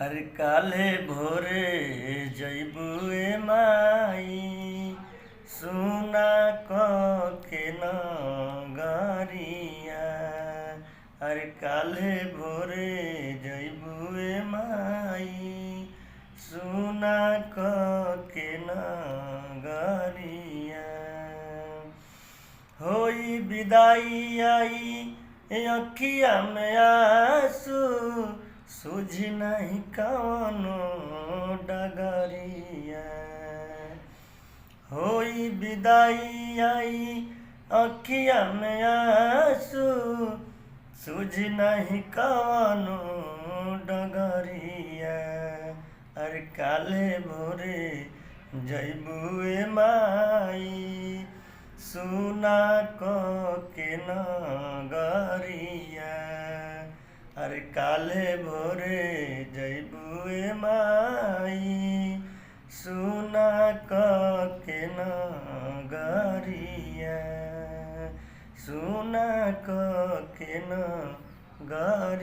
अरे काले भोरे जइबू ए माई सुना क के नगरिया। अरे काले भोरे जइबू ए माई सुना क के नगरिया। होई विदाई आई अखिया में आंसू सूझी नहीं कौनो डगरिया। होई विदाई आई अखिया में आंसू सूझी नहीं कौनो डगरिया। अरे काले भोरे जइबू ए माई सुना क के नगरिया। अरे काले भोरे जइबू ए माई सुना क के नगरिया। सुना क के नगरिया।